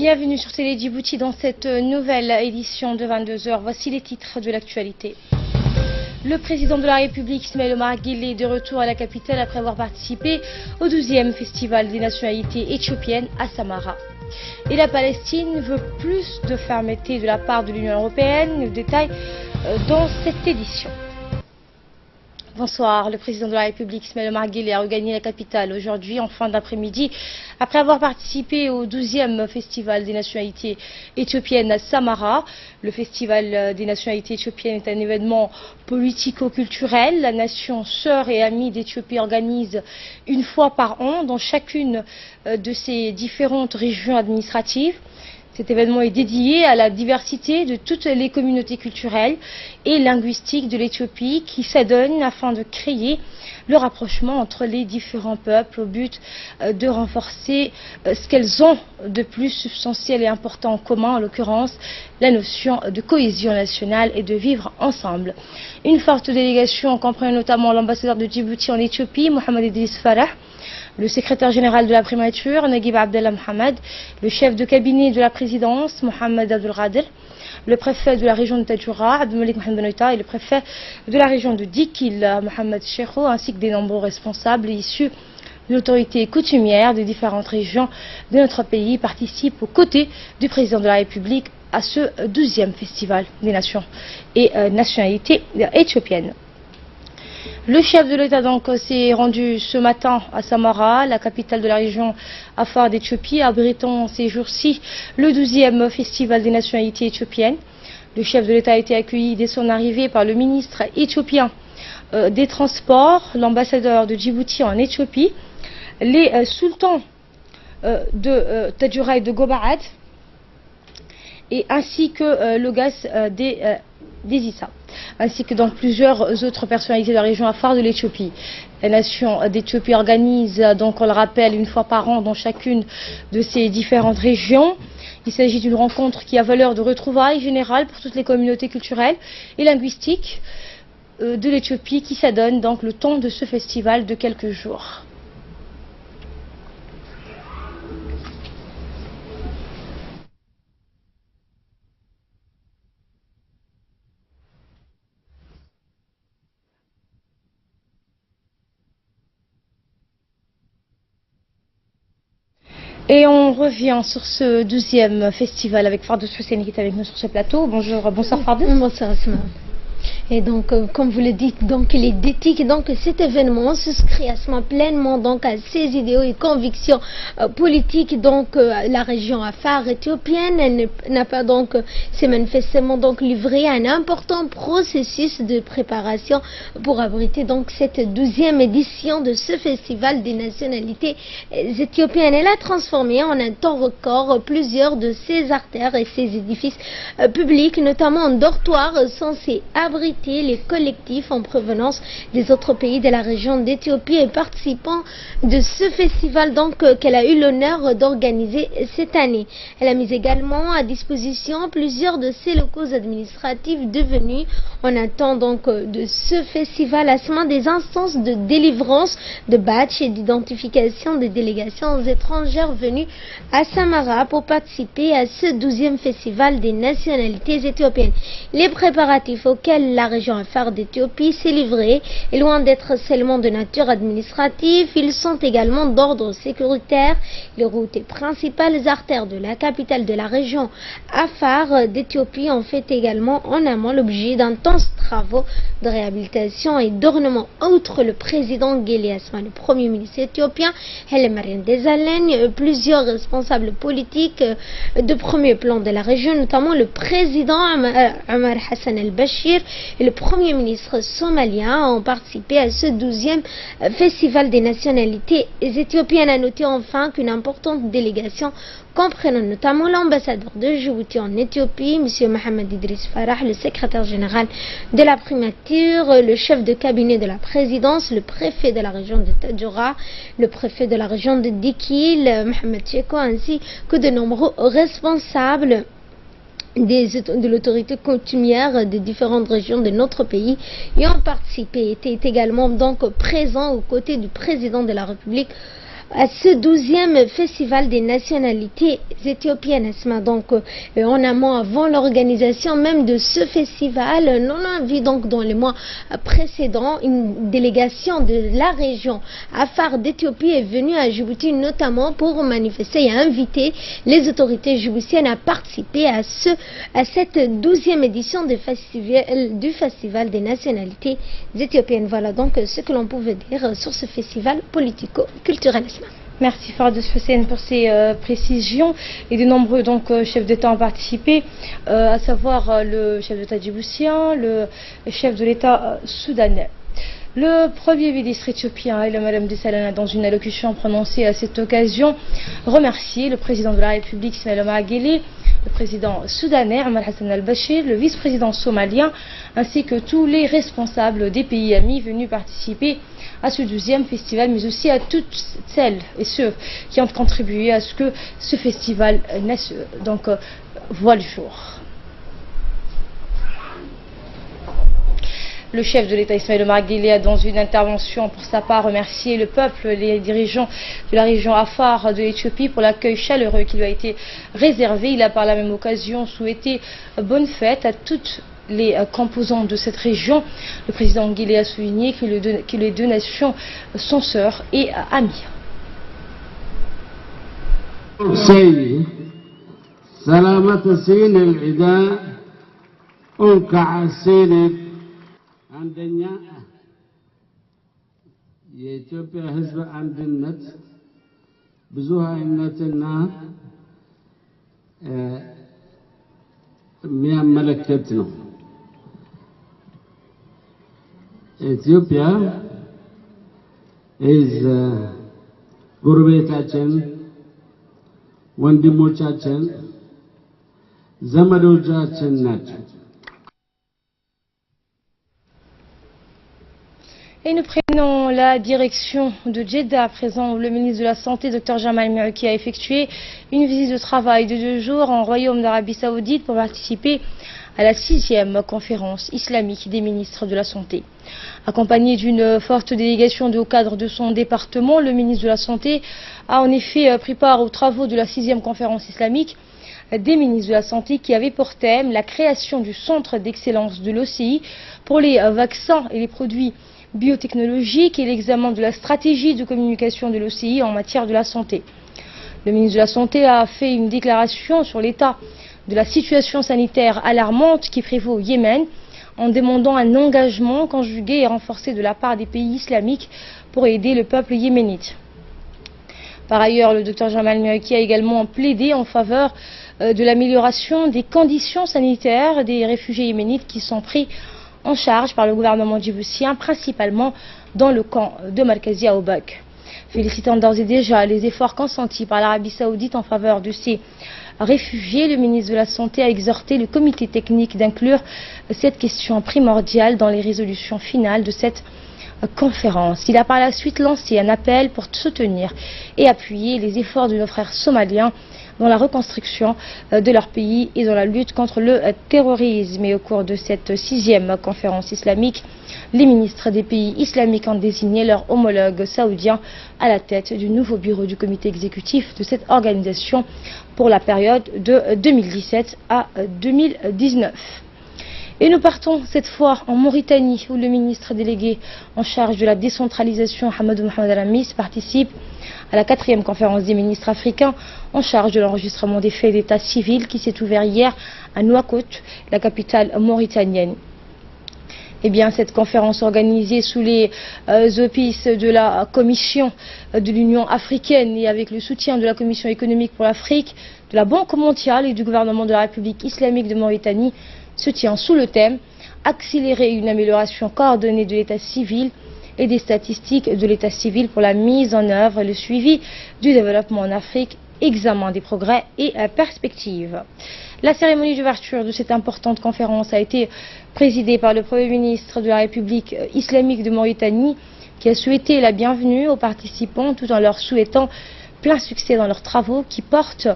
Bienvenue sur Télé Djibouti dans cette nouvelle édition de 22h. Voici les titres de l'actualité. Le président de la République, Ismaël Omar Guelleh, est de retour à la capitale après avoir participé au 12e Festival des nationalités éthiopiennes à Samara. Et la Palestine veut plus de fermeté de la part de l'Union européenne. Le détail dans cette édition. Bonsoir. Le président de la République, Ismaël Omar Guelleh, a regagné la capitale aujourd'hui en fin d'après-midi après avoir participé au 12e Festival des nationalités éthiopiennes à Samara. Le Festival des nationalités éthiopiennes est un événement politico-culturel. La nation sœur et amie d'Éthiopie organise une fois par an dans chacune de ses différentes régions administratives. Cet événement est dédié à la diversité de toutes les communautés culturelles et linguistiques de l'Éthiopie qui s'adonnent afin de créer le rapprochement entre les différents peuples au but de renforcer ce qu'elles ont de plus substantiel et important en commun, en l'occurrence la notion de cohésion nationale et de vivre ensemble. Une forte délégation comprenant notamment l'ambassadeur de Djibouti en Éthiopie, Mohamed Idriss Farah, le secrétaire général de la primature, Naguib Abdallah Mohamed, le chef de cabinet de la présidence, Mohamed Abdul Ghadir, le préfet de la région de Tadjoura, Abdelmalik Mohamed Benoïta, et le préfet de la région de Dikil, Mohamed Chekho, ainsi que des nombreux responsables issus de l'autorité coutumière des différentes régions de notre pays participent aux côtés du président de la République à ce 12e festival des nations et nationalités éthiopiennes. Le chef de l'État donc s'est rendu ce matin à Samara, la capitale de la région Afar d'Éthiopie, abritant ces jours-ci le 12e Festival des nationalités éthiopiennes. Le chef de l'État a été accueilli dès son arrivée par le ministre éthiopien des Transports, l'ambassadeur de Djibouti en Éthiopie, les sultans de Tadjoura et de Gobaad, et ainsi que le gas des Issa, ainsi que dans plusieurs autres personnalités de la région Afar de l'Éthiopie. La nation d'Éthiopie organise donc, on le rappelle, une fois par an dans chacune de ces différentes régions. Il s'agit d'une rencontre qui a valeur de retrouvailles générales pour toutes les communautés culturelles et linguistiques de l'Éthiopie qui s'adonnent donc le temps de ce festival de quelques jours. Et on revient sur ce 12e festival avec Fardous Husseini qui est avec nous sur ce plateau. Bonjour, bonsoir Fardous. Bonsoir Asma. Et donc, comme vous le dites, donc il est d'éthique. Donc cet événement souscrit pleinement donc à ses idéaux et convictions politiques. Donc la région Afar éthiopienne n'a pas donc s'est manifestement donc livré à un important processus de préparation pour abriter donc cette 12e édition de ce festival des nationalités éthiopiennes. Elle a transformé en un temps record plusieurs de ses artères et ses édifices publics, notamment en dortoirs censés abriter les collectifs en provenance des autres pays de la région d'Éthiopie et participants de ce festival donc qu'elle a eu l'honneur d'organiser cette année. Elle a mis également à disposition plusieurs de ses locaux administratifs devenus en un temps donc de ce festival à ce moment des instances de délivrance de badges et d'identification des délégations étrangères venues à Samara pour participer à ce 12e festival des nationalités éthiopiennes. Les préparatifs auxquels la région Afar d'Éthiopie s'est livrée est loin d'être seulement de nature administrative, ils sont également d'ordre sécuritaire. Les routes et principales artères de la capitale de la région Afar d'Éthiopie ont fait également en amont l'objet d'intenses travaux de réhabilitation et d'ornement. Outre le président Guelleh Asma, le premier ministre éthiopien, Haile Mariam Desalegn, plusieurs responsables politiques de premier plan de la région, notamment le président Omar Hassan al-Bashir et le premier ministre somalien ont participé à ce 12e festival des nationalités éthiopiennes. A noter enfin qu'une importante délégation comprenant notamment l'ambassadeur de Djibouti en Éthiopie, M. Mohamed Idriss Farah, le secrétaire général de la primature, le chef de cabinet de la présidence, le préfet de la région de Tadjoura, le préfet de la région de Dikil, Mohamed Chekho, ainsi que de nombreux responsables de l'autorité coutumière des différentes régions de notre pays y ont participé, étaient également donc présents aux côtés du président de la République à ce 12e festival des nationalités éthiopiennes. Donc, en amont, avant l'organisation même de ce festival, on a vu donc dans les mois précédents une délégation de la région Afar d'Éthiopie est venue à Djibouti notamment pour manifester et inviter les autorités djiboutiennes à participer à cette 12e édition du festival des nationalités éthiopiennes. Voilà donc ce que l'on pouvait dire sur ce festival politico-culturel. Merci Fardous Hussein pour ces précisions. Et de nombreux chefs d'État ont participé, à savoir le chef d'État djiboutien, le chef de l'État soudanais. Le Premier ministre éthiopien, Madame Desalegn, dans une allocution prononcée à cette occasion, remercié le président de la République, Ismaël Omar Guelleh, le président soudanais, Omar Hassan al-Bashir, le vice-président somalien, ainsi que tous les responsables des pays amis venus participer à ce 12e festival, mais aussi à toutes celles et ceux qui ont contribué à ce que ce festival voit le jour. Le chef de l'État Ismaël Omar Guelleh a dans une intervention pour sa part remercié le peuple, les dirigeants de la région Afar de l'Éthiopie pour l'accueil chaleureux qui lui a été réservé. Il a par la même occasion souhaité bonne fête à toutes les composants de cette région. Le président Guelleh a souligné que les deux nations sont sœurs et amies. አንደኛ የኢትዮጵያ ሕዝብ አንድነት ብዙሃነትና የሚያመለክት ነው። ኢትዮጵያ ጎረቤታችን፣ ወንድሞቻችን፣ ዘመዶቻችን ናቸው። Et nous prenons la direction de Jeddah, à présent où le ministre de la Santé, Dr Jamal Merki, a effectué une visite de travail de 2 jours en Royaume d'Arabie Saoudite pour participer à la 6e conférence islamique des ministres de la Santé. Accompagné d'une forte délégation de hauts cadres de son département, le ministre de la Santé a en effet pris part aux travaux de la 6e conférence islamique des ministres de la Santé qui avait pour thème la création du centre d'excellence de l'OCI pour les vaccins et les produits biotechnologiques et l'examen de la stratégie de communication de l'OCI en matière de la santé. Le ministre de la Santé a fait une déclaration sur l'état de la situation sanitaire alarmante qui prévaut au Yémen en demandant un engagement conjugué et renforcé de la part des pays islamiques pour aider le peuple yéménite. Par ailleurs, le Dr Jamal Merki a également plaidé en faveur de l'amélioration des conditions sanitaires des réfugiés yéménites qui sont pris en charge par le gouvernement djiboutien, principalement dans le camp de Markazi à Obak. Félicitant d'ores et déjà les efforts consentis par l'Arabie Saoudite en faveur de ces réfugiés, le ministre de la Santé a exhorté le comité technique d'inclure cette question primordiale dans les résolutions finales de cette conférence. Il a par la suite lancé un appel pour soutenir et appuyer les efforts de nos frères somaliens dans la reconstruction de leur pays et dans la lutte contre le terrorisme. Et au cours de cette 6e conférence islamique, les ministres des pays islamiques ont désigné leur homologue saoudien à la tête du nouveau bureau du comité exécutif de cette organisation pour la période de 2017 à 2019. Et nous partons cette fois en Mauritanie où le ministre délégué en charge de la décentralisation, Hamadou Mohamed Al-Amis, participe à la 4e conférence des ministres africains en charge de l'enregistrement des faits d'état civil qui s'est ouvert hier à Nouakchott, la capitale mauritanienne. Eh bien, cette conférence organisée sous les auspices de la Commission de l'Union africaine et avec le soutien de la Commission économique pour l'Afrique, de la Banque mondiale et du gouvernement de la République islamique de Mauritanie se tient sous le thème « Accélérer une amélioration coordonnée de l'état civil et des statistiques de l'état civil pour la mise en œuvre et le suivi du développement en Afrique, examen des progrès et perspectives ». La cérémonie d'ouverture de cette importante conférence a été présidée par le Premier ministre de la République islamique de Mauritanie qui a souhaité la bienvenue aux participants tout en leur souhaitant plein succès dans leurs travaux qui portent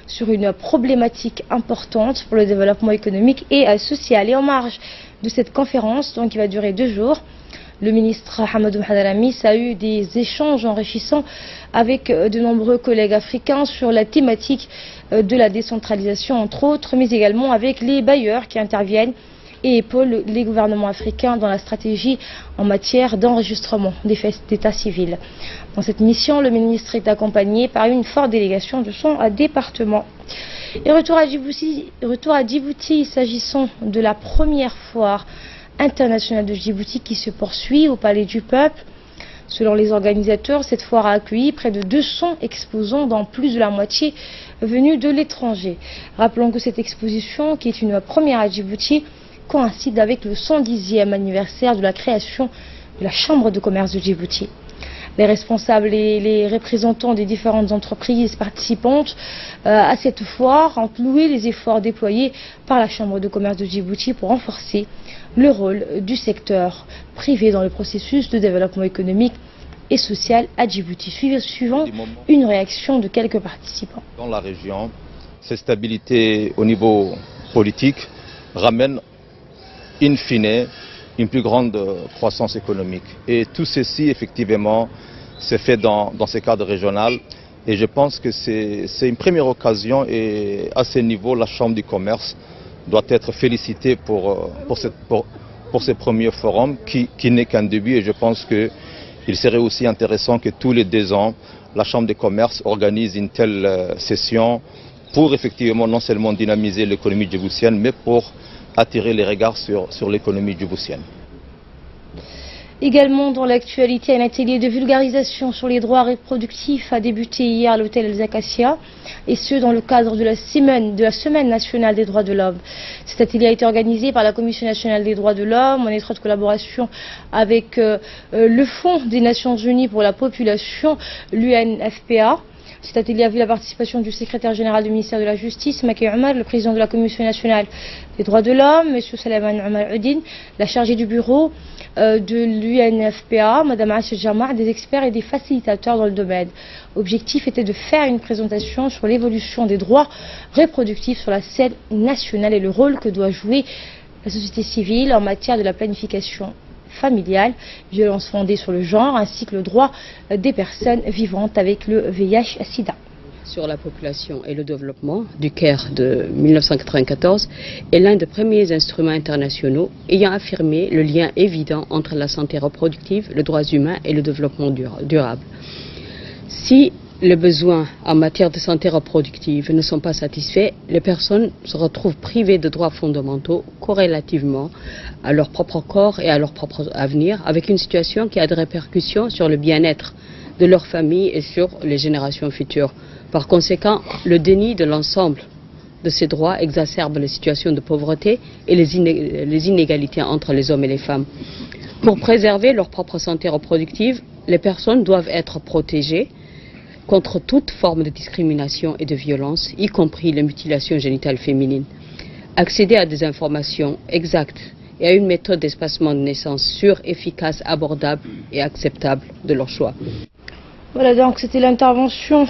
sur une problématique importante pour le développement économique et social. Et en marge de cette conférence, donc qui va durer 2 jours, Le ministre Hamadou Hadramis a eu des échanges enrichissants avec de nombreux collègues africains sur la thématique de la décentralisation entre autres, mais également avec les bailleurs qui interviennent et épaulent les gouvernements africains dans la stratégie en matière d'enregistrement des faits d'état civil. Dans cette mission, le ministre est accompagné par une forte délégation de son département. Et retour à Djibouti, s'agissant de la première foire internationale de Djibouti qui se poursuit au Palais du Peuple. Selon les organisateurs, cette foire a accueilli près de 200 exposants, dont plus de la moitié venus de l'étranger. Rappelons que cette exposition, qui est une première à Djibouti, coïncide avec le 110e anniversaire de la création de la Chambre de commerce de Djibouti. Les responsables et les représentants des différentes entreprises participantes à cette foire ont loué les efforts déployés par la Chambre de commerce de Djibouti pour renforcer le rôle du secteur privé dans le processus de développement économique et social à Djibouti. Suivant une réaction de quelques participants. Dans la région, cette stabilité au niveau politique ramène in fine une plus grande croissance économique. Et tout ceci, effectivement, se fait dans ce cadre régional. Et je pense que c'est une première occasion et à ce niveau, la Chambre du commerce doit être félicitée pour ce premier forum qui n'est qu'un début. Et je pense qu'il serait aussi intéressant que tous les 2 ans, la Chambre du commerce organise une telle session pour effectivement non seulement dynamiser l'économie djiboutienne, mais pour attirer les regards sur l'économie djiboutienne. Également dans l'actualité, un atelier de vulgarisation sur les droits reproductifs a débuté hier à l'hôtel Les Acacias, et ce dans le cadre de la Semaine nationale des droits de l'homme. Cet atelier a été organisé par la Commission nationale des droits de l'homme en étroite collaboration avec le Fonds des Nations Unies pour la population, l'UNFPA. Cet atelier a vu la participation du secrétaire général du ministère de la Justice, Macky Omar, le président de la Commission nationale des droits de l'homme, M. Salman Omar Udin, la chargée du bureau de l'UNFPA, Mme Aïcha Jama, des experts et des facilitateurs dans le domaine. L'objectif était de faire une présentation sur l'évolution des droits reproductifs sur la scène nationale et le rôle que doit jouer la société civile en matière de la planification familiale, violence fondée sur le genre, ainsi que le droit des personnes vivantes avec le VIH-Sida. Sur la population et le développement du Caire de 1994 est l'un des premiers instruments internationaux ayant affirmé le lien évident entre la santé reproductive, les droits humains et le développement durable. Si les besoins en matière de santé reproductive ne sont pas satisfaits, les personnes se retrouvent privées de droits fondamentaux corrélativement à leur propre corps et à leur propre avenir, avec une situation qui a des répercussions sur le bien-être de leur famille et sur les générations futures. Par conséquent, le déni de l'ensemble de ces droits exacerbe les situations de pauvreté et les inégalités entre les hommes et les femmes. Pour préserver leur propre santé reproductive, les personnes doivent être protégées contre toute forme de discrimination et de violence, y compris les mutilations génitales féminines. Accéder à des informations exactes et à une méthode d'espacement de naissance sûre, efficace, abordable et acceptable de leur choix. Voilà, donc c'était l'intervention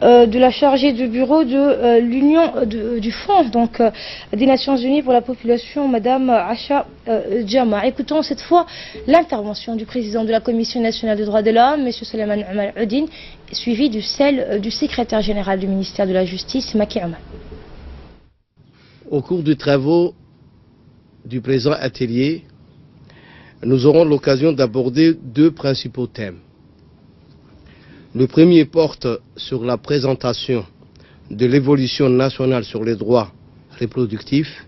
de la chargée du bureau de l'Union du Fonds des Nations Unies pour la population, Madame Aïcha Jama. Écoutons cette fois l'intervention du président de la Commission nationale des droits de l'homme, M. Salman Omar Udin, suivi de celle du secrétaire général du ministère de la Justice, Macky Omar. Au cours des travaux du présent atelier, nous aurons l'occasion d'aborder 2 principaux thèmes. Le premier porte sur la présentation de l'évolution nationale sur les droits reproductifs.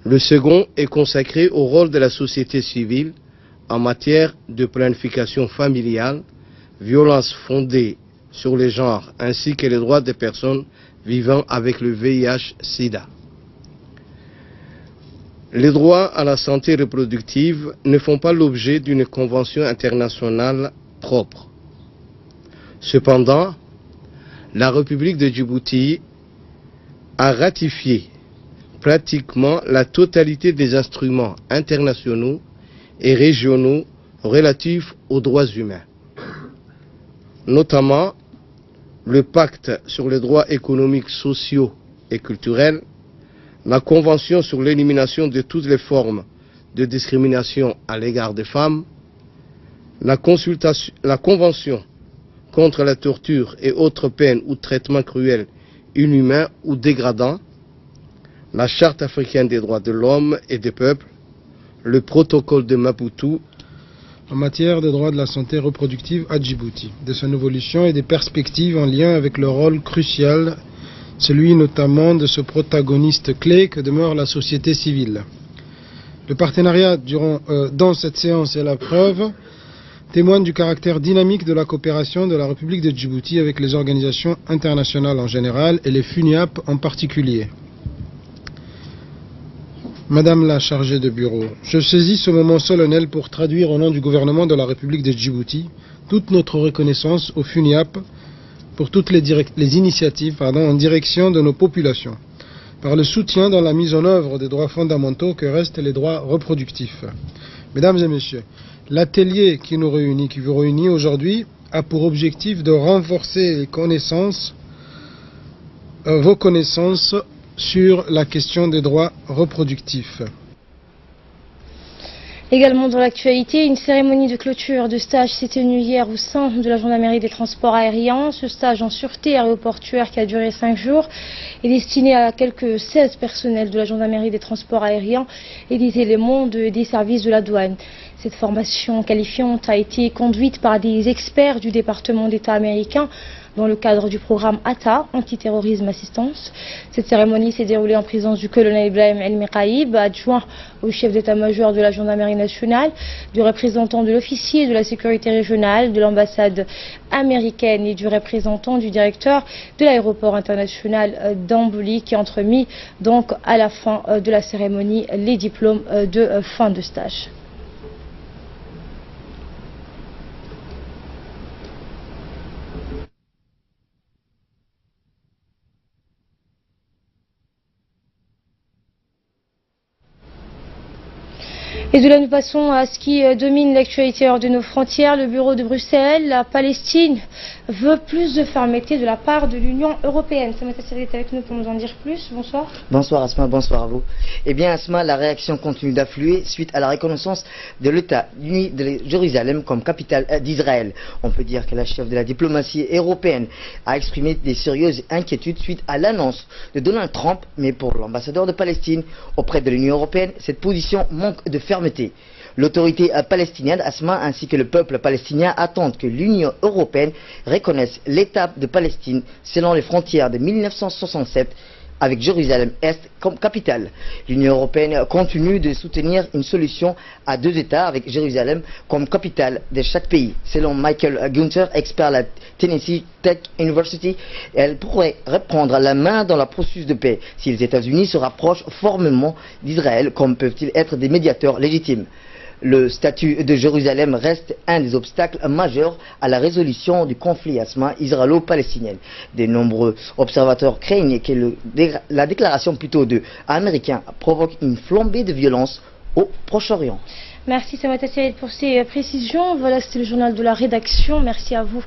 Le second est consacré au rôle de la société civile en matière de planification familiale, violence fondée sur les genres, ainsi que les droits des personnes vivant avec le VIH-Sida. Les droits à la santé reproductive ne font pas l'objet d'une convention internationale propre. Cependant, la République de Djibouti a ratifié pratiquement la totalité des instruments internationaux et régionaux relatifs aux droits humains, notamment le pacte sur les droits économiques, sociaux et culturels, la Convention sur l'élimination de toutes les formes de discrimination à l'égard des femmes, la Convention contre la torture et autres peines ou traitements cruels, inhumains ou dégradants, la Charte africaine des droits de l'homme et des peuples, le protocole de Maputo en matière de droits de la santé reproductive à Djibouti, de son évolution et des perspectives en lien avec le rôle crucial, celui notamment de ce protagoniste clé que demeure la société civile. Le partenariat dans cette séance et la preuve témoigne du caractère dynamique de la coopération de la République de Djibouti avec les organisations internationales en général et les FUNIAP en particulier. Madame la chargée de bureau, je saisis ce moment solennel pour traduire au nom du gouvernement de la République de Djibouti toute notre reconnaissance au FUNIAP pour toutes les initiatives en direction de nos populations, par le soutien dans la mise en œuvre des droits fondamentaux que restent les droits reproductifs. Mesdames et messieurs, l'atelier qui vous réunit aujourd'hui a pour objectif de renforcer vos connaissances sur la question des droits reproductifs. Également dans l'actualité, une cérémonie de clôture de stage s'est tenue hier au sein de la gendarmerie des transports aériens. Ce stage en sûreté aéroportuaire qui a duré 5 jours est destiné à quelques 16 personnels de la gendarmerie des transports aériens et des éléments des services de la douane. Cette formation qualifiante a été conduite par des experts du département d'État américain dans le cadre du programme ATA, Antiterrorisme Assistance. Cette cérémonie s'est déroulée en présence du colonel Ibrahim El-Mikaïb, adjoint au chef d'état-major de la gendarmerie nationale, du représentant de l'officier de la sécurité régionale, de l'ambassade américaine et du représentant du directeur de l'aéroport international d'Amboli qui a entremis donc à la fin de la cérémonie les diplômes de fin de stage. Et de là, nous passons à ce qui domine l'actualité hors de nos frontières. Le bureau de Bruxelles, la Palestine veut plus de fermeté de la part de l'Union européenne. Samata Seri est avec nous pour nous en dire plus. Bonsoir. Bonsoir Asma, bonsoir à vous. Eh bien Asma, la réaction continue d'affluer suite à la reconnaissance de l'État uni de Jérusalem comme capitale d'Israël. On peut dire que la chef de la diplomatie européenne a exprimé des sérieuses inquiétudes suite à l'annonce de Donald Trump, mais pour l'ambassadeur de Palestine auprès de l'Union européenne, cette position manque de fermeté. L'autorité palestinienne, Asma, ainsi que le peuple palestinien attendent que l'Union européenne reconnaisse l'État de Palestine selon les frontières de 1967 avec Jérusalem-Est comme capitale. L'Union européenne continue de soutenir une solution à 2 États avec Jérusalem comme capitale de chaque pays. Selon Michael Gunther, expert à la Tennessee Tech University, elle pourrait reprendre la main dans le processus de paix si les États-Unis se rapprochent formellement d'Israël, comme peuvent-ils être des médiateurs légitimes. Le statut de Jérusalem reste un des obstacles majeurs à la résolution du conflit israélo-palestinien. De nombreux observateurs craignent que la déclaration de Américains provoque une flambée de violence au Proche-Orient. Merci Samata Seri pour ces précisions. Voilà, c'était le journal de la rédaction. Merci à vous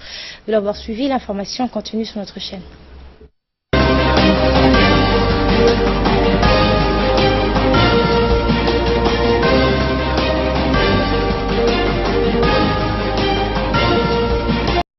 de l'avoir suivi. L'information continue sur notre chaîne.